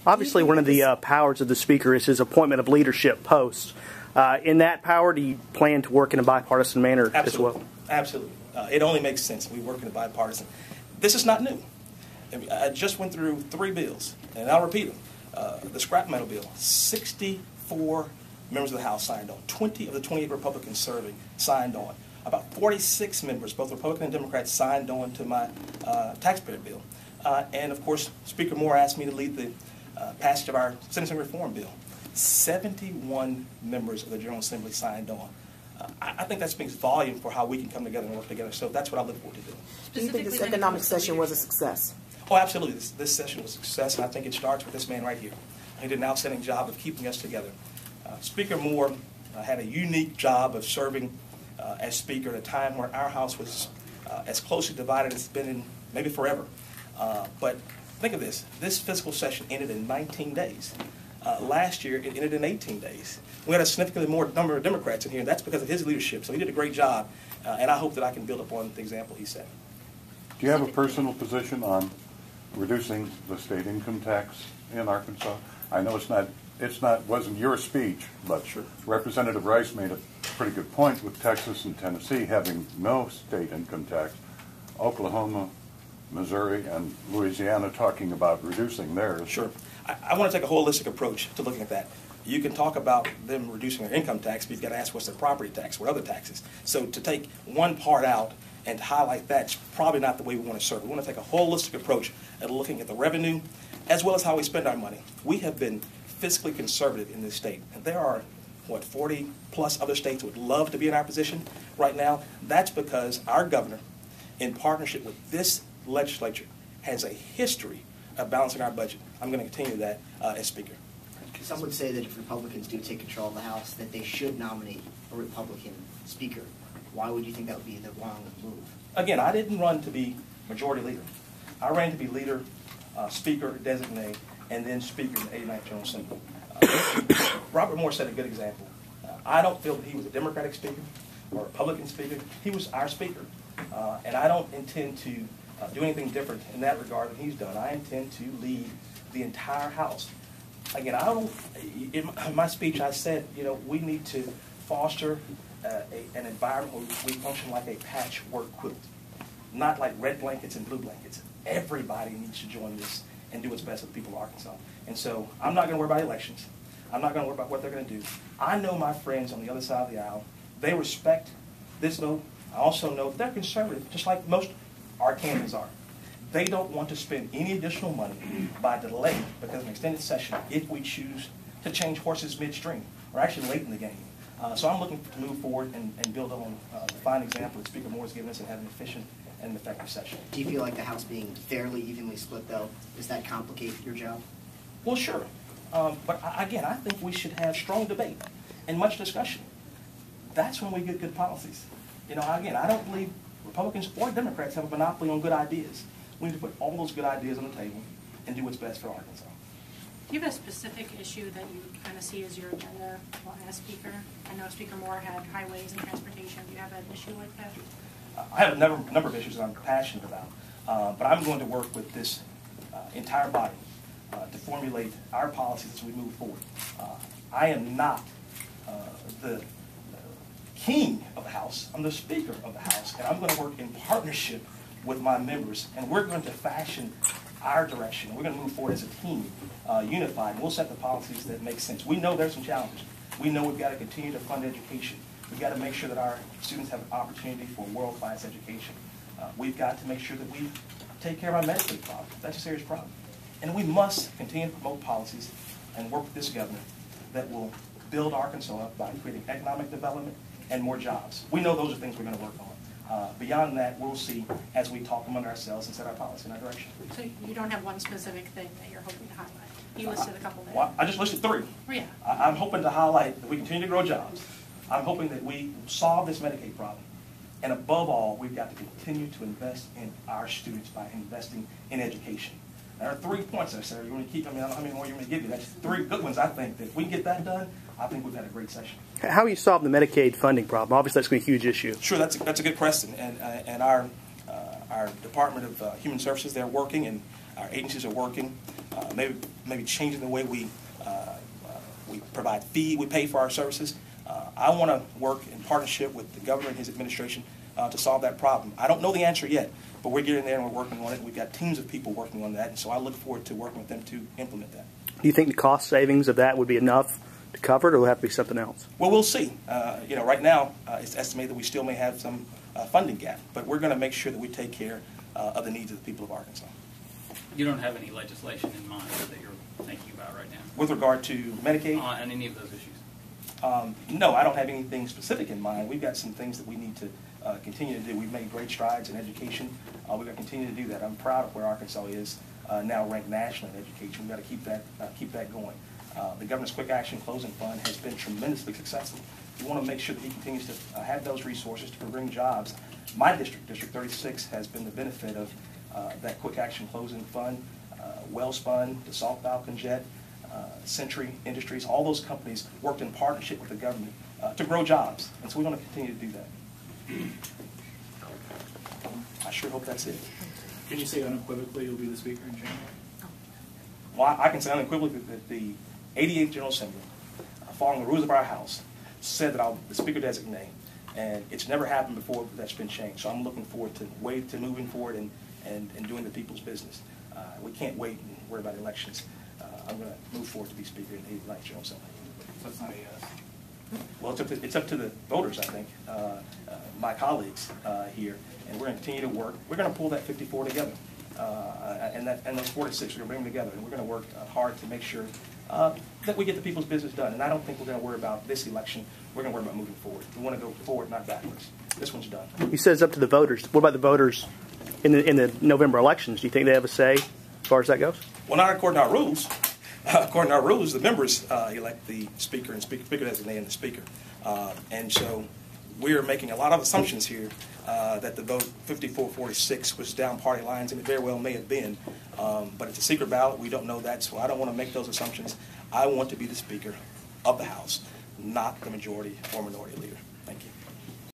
Obviously, one of the powers of the Speaker is his appointment of leadership posts. In that power, do you plan to work in a bipartisan manner as well? Absolutely. It only makes sense. We work in a bipartisan. This is not new. I just went through 3 bills, and I'll repeat them. The scrap metal bill, 64 members of the House signed on. 20 of the 28 Republicans serving signed on. About 46 members, both Republican and Democrats, signed on to my taxpayer bill. And, of course, Speaker Moore asked me to lead the passage of our sentencing reform bill. 71 members of the General Assembly signed on. I think that speaks volume for how we can come together and work together. So that's what I look forward to doing. Do you think this economic session was a success? Oh, absolutely. This session was a success, and I think it starts with this man right here. He did an outstanding job of keeping us together. Speaker Moore had a unique job of serving as Speaker at a time where our House was as closely divided as it's been in maybe forever. But think of this. This fiscal session ended in 19 days. Last year, it ended in 18 days. We had a significantly more number of Democrats in here, and that's because of his leadership. So he did a great job, and I hope that I can build upon the example he set. Do you have a personal position on reducing the state income tax in Arkansas? I know wasn't your speech, but sure. Representative Rice made a pretty good point with Texas and Tennessee having no state income tax. Oklahoma, Missouri, and Louisiana talking about reducing theirs. Sure. I want to take a holistic approach to looking at that. You can talk about them reducing their income tax, but you've got to ask what's their property tax, what other taxes. So to take one part out and highlight that's probably not the way we want to serve. We want to take a holistic approach at looking at the revenue as well as how we spend our money. We have been fiscally conservative in this state. And there are, 40 plus other states would love to be in our position right now. That's because our governor, in partnership with this legislature, has a history of balancing our budget. I'm going to continue that as Speaker. Some would say that if Republicans do take control of the House, that they should nominate a Republican Speaker. Why would you think that would be the wrong move? Again, I didn't run to be majority leader. I ran to be leader, Speaker, designate, and then Speaker in the 89th General Assembly. Robert Moore set a good example. I don't feel that he was a Democratic Speaker or a Republican Speaker. He was our Speaker. And I don't intend to do anything different in that regard than he's done. I intend to lead the entire House. Again, in my speech I said, we need to foster an environment where we function like a patchwork quilt, not like red blankets and blue blankets. Everybody needs to join this and do what's best for the people of Arkansas. And so I'm not going to worry about elections. I'm not going to worry about what they're going to do. I know my friends on the other side of the aisle. They respect this vote. I also know they're conservative, just like most Arkansans are. They don't want to spend any additional money by delay because of an extended session if we choose to change horses midstream or actually late in the game. So I'm looking to move forward and build on the fine example that Speaker Moore has given us and have an efficient and effective session. Do you feel like the House being fairly evenly split, though, does that complicate your job? Well, sure. But again, I think we should have strong debate and much discussion. That's when we get good policies. Again, I don't believe Republicans or Democrats have a monopoly on good ideas. We need to put all those good ideas on the table and do what's best for Arkansas. Do you have a specific issue that you kind of see as your agenda as Speaker? I know Speaker Moore had highways and transportation. Do you have an issue like that? I have a number of issues that I'm passionate about, but I'm going to work with this entire body to formulate our policies as we move forward. I am not the king of the House. I'm the Speaker of the House, and I'm going to work in partnership with my members, and we're going to fashion our direction. We're going to move forward as a team, unified, and we'll set the policies that make sense. We know there's some challenges. We know we've got to continue to fund education. We've got to make sure that our students have an opportunity for world-class education. We've got to make sure that we take care of our Medicaid problem. That's a serious problem. And we must continue to promote policies and work with this governor that will build Arkansas up by creating economic development and more jobs. We know those are things we're going to work on. Beyond that, we'll see as we talk among ourselves and set our policy in our direction. So you don't have one specific thing that you're hoping to highlight? You listed a couple there. Well, I just listed 3. Oh, yeah. I'm hoping to highlight that we continue to grow jobs. I'm hoping that we solve this Medicaid problem. And above all, we've got to continue to invest in our students by investing in education. There are 3 points there, Sarah. You want to keep, I don't know how many more you want me to give you. That's 3 good ones, I think. That if we get that done, I think we've had a great session. How you solve the Medicaid funding problem? Obviously, that's going to be a huge issue. Sure, that's a good question. And our Department of Human Services, they're working, and our agencies are working maybe changing the way we provide we pay for our services. I want to work in partnership with the governor and his administration to solve that problem. I don't know the answer yet, but we're getting there and we're working on it. We've got teams of people working on that, and so I look forward to working with them to implement that. Do you think the cost savings of that would be enough to cover it, or will it have to be something else? Well, we'll see. Right now, it's estimated that we still may have some funding gap, but we're going to make sure that we take care of the needs of the people of Arkansas. You don't have any legislation in mind that you're thinking about right now? With regard to Medicaid? On any of those issues? No, I don't have anything specific in mind. We've got some things that we need to continue to do. We've made great strides in education. We're going to continue to do that. I'm proud of where Arkansas is now ranked nationally in education. We've got to keep that going. The Governor's Quick Action Closing Fund has been tremendously successful. We want to make sure that he continues to have those resources to bring jobs. My district, District 36, has been the benefit of that Quick Action Closing Fund, Wellspun, DeSalt Balconjet, Century Industries. All those companies worked in partnership with the government to grow jobs, and so we want to continue to do that. I sure hope that's it. Can you say unequivocally you'll be the speaker in January? Well, I can say unequivocally that the 88th General Assembly, following the rules of our House, said that I'll be the speaker designate, and it's never happened before that's been changed. So I'm looking forward to moving forward and doing the people's business. We can't wait and worry about elections. I'm going to move forward to be speaker in the 89th General Assembly. So it's not a yes. Well, it's up to the voters, I think, my colleagues here, and we're going to continue to work. We're going to pull that 54 together, and those 46 we're going to bring them together, and we're going to work hard to make sure that we get the people's business done. And I don't think we're going to worry about this election. We're going to worry about moving forward. We want to go forward, not backwards. This one's done. You said it's up to the voters. What about the voters in the November elections? Do you think they have a say as far as that goes? Well, not according to our rules. According to our rules, the members elect the speaker and speaker designate and the speaker. And so we're making a lot of assumptions here that the vote 54-46 was down party lines, and it very well may have been. But it's a secret ballot. We don't know that, so I don't want to make those assumptions. I want to be the Speaker of the House, not the majority or minority leader.